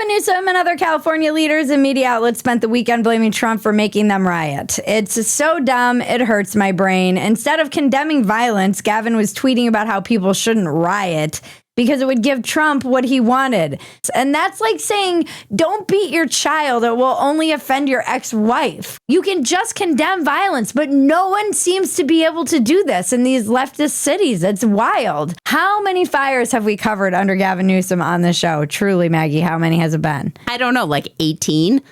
Gavin Newsom and other California leaders and media outlets spent the weekend blaming Trump for making them riot. It's so dumb, it hurts my brain. Instead of condemning violence, Gavin was tweeting about how people shouldn't riot because it would give Trump what he wanted. And that's like saying, don't beat your child, it will only offend your ex-wife. You can just condemn violence, but no one seems to be able to do this in these leftist cities. It's wild. How many fires have we covered under Gavin Newsom on the show? Truly, Maggie, how many has it been? I don't know, like 18?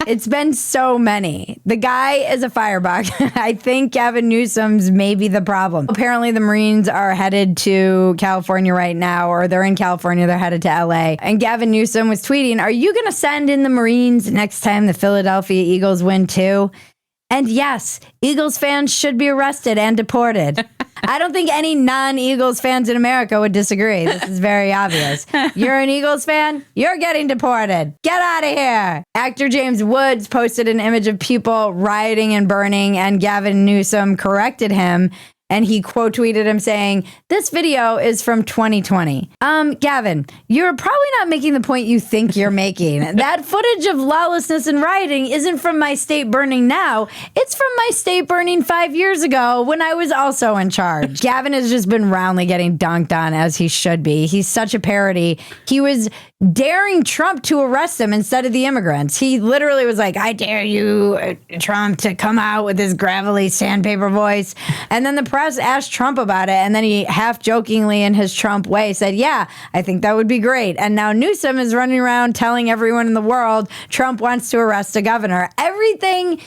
It's been so many. The guy is a firebug. I think Gavin Newsom's maybe the problem. Apparently, the Marines are headed to California right now, or they're in California. They're headed to LA. And Gavin Newsom was tweeting, are you going to send in the Marines next time the Philadelphia Eagles win too? And yes, Eagles fans should be arrested and deported. I don't think any non-Eagles fans in America would disagree. This is very obvious. You're an Eagles fan? You're getting deported. Get out of here. Actor James Woods posted an image of people rioting and burning, and Gavin Newsom corrected him. And he quote tweeted him saying, this video is from 2020. Gavin, you're probably not making the point you think you're making. That footage of lawlessness and rioting isn't from my state burning now. It's from my state burning 5 years ago when I was also in charge. Gavin has just been roundly getting dunked on, as he should be. He's such a parody. He was daring Trump to arrest him instead of the immigrants. He literally was like, I dare you, Trump, to come out with his gravelly sandpaper voice. And then the press asked Trump about it, and then he half jokingly in his Trump way said, yeah, I think that would be great. And now Newsom is running around telling everyone in the world Trump wants to arrest a governor. Everything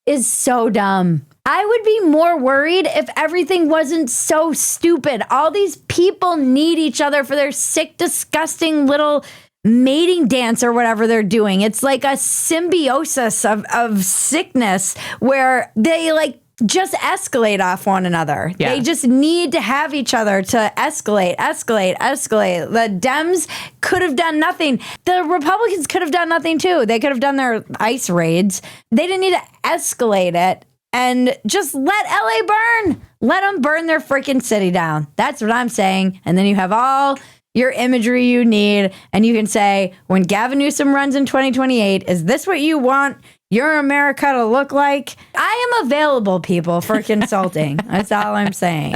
is so dumb. I would be more worried if everything wasn't so stupid. All these people need each other for their sick, disgusting little mating dance or whatever they're doing. It's like a symbiosis of sickness where they like just escalate off one another. Yeah. They just need to have each other to escalate. The Dems could have done nothing. The Republicans could have done nothing too. They could have done their ICE raids. They didn't need to escalate it. And just let LA burn. Let them burn their freaking city down. That's what I'm saying. And then you have all your imagery you need. And you can say, when Gavin Newsom runs in 2028, is this what you want your America to look like? I am available, people, for consulting. That's all I'm saying.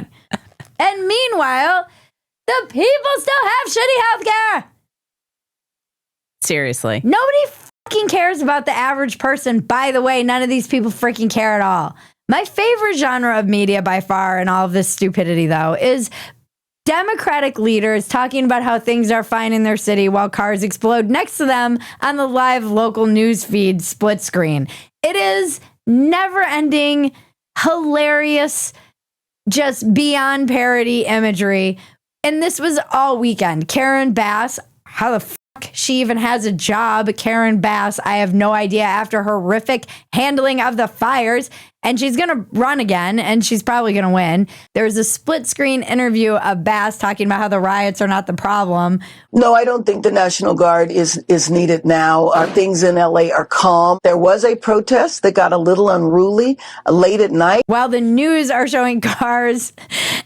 And meanwhile, the people still have shitty healthcare. Seriously. Nobody fucking cares about the average person. By the way, none of these people freaking care at all. My favorite genre of media by far in all of this stupidity, though, is Democratic leaders talking about how things are fine in their city while cars explode next to them on the live local news feed split screen. It is never-ending, hilarious, just beyond parody imagery. And this was all weekend. Karen Bass, how the fuck she even has a job, Karen Bass, I have no idea, after horrific handling of the fires. And she's going to run again, and she's probably going to win. There's a split screen interview of Bass talking about how the riots are not the problem. No, I don't think the National Guard is needed now. Things in LA are calm. There was a protest that got a little unruly late at night. While the news are showing cars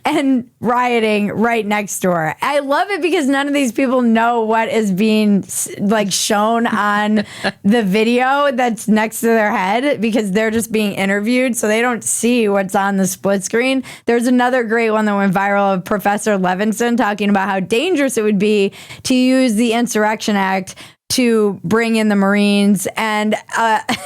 and rioting right next door. I love it because none of these people know what is being like shown on the video that's next to their head because they're just being interviewed. So they don't see what's on the split screen. There's another great one that went viral of Professor Levinson talking about how dangerous it would be to use the Insurrection Act to bring in the Marines. And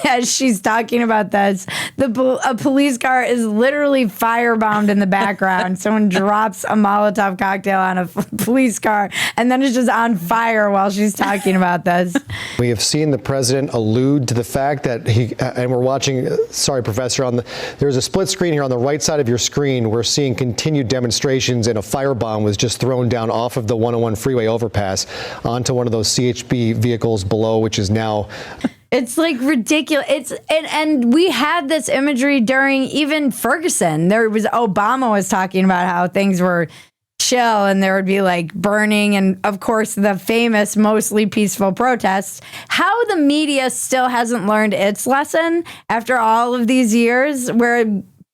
as she's talking about this, a police car is literally firebombed in the background. Someone drops a Molotov cocktail on a police car, and then it's just on fire while she's talking about this. We have seen the president allude to the fact that and we're watching, sorry, Professor, there's a split screen here on the right side of your screen. We're seeing continued demonstrations, and a firebomb was just thrown down off of the 101 freeway overpass onto one of those CHP vehicles below, which is now... It's like ridiculous. And we had this imagery during even Ferguson. Obama was talking about how things were chill and there would be like burning and, of course, the famous mostly peaceful protests. How the media still hasn't learned its lesson after all of these years, where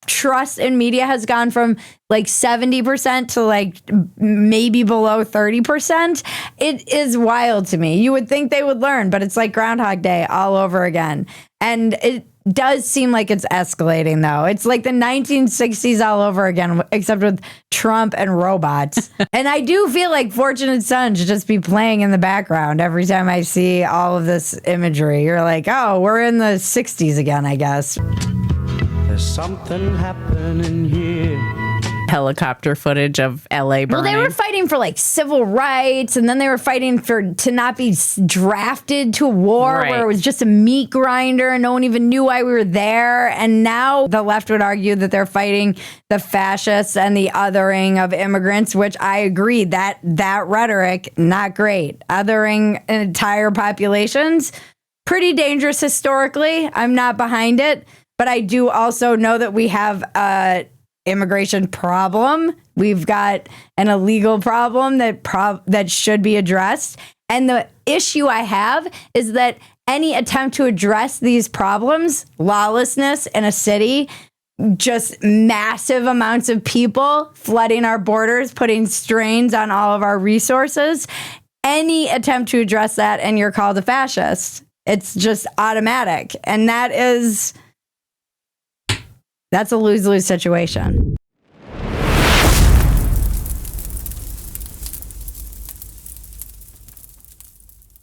trust in media has gone from like 70% to like maybe below 30%. It is wild to me. You would think they would learn, but it's like Groundhog Day all over again. And it does seem like it's escalating, though. It's like the 1960s all over again, except with Trump and robots. And I do feel like Fortunate Son should just be playing in the background every time I see all of this imagery. You're like, oh, we're in the 60s again, I guess. There's something happening here. Helicopter footage of LA burning. Well, they were fighting for like civil rights, and then they were fighting to not be drafted to a war where it was just a meat grinder and no one even knew why we were there. And now the left would argue that they're fighting the fascists and the othering of immigrants, which I agree that rhetoric, not great. Othering entire populations, pretty dangerous historically. I'm not behind it, but I do also know that we have immigration problem. We've got an illegal problem that should be addressed. And the issue I have is that any attempt to address these problems, lawlessness in a city, just massive amounts of people flooding our borders, putting strains on all of our resources, any attempt to address that and you're called a fascist. It's just automatic. And that's a lose-lose situation.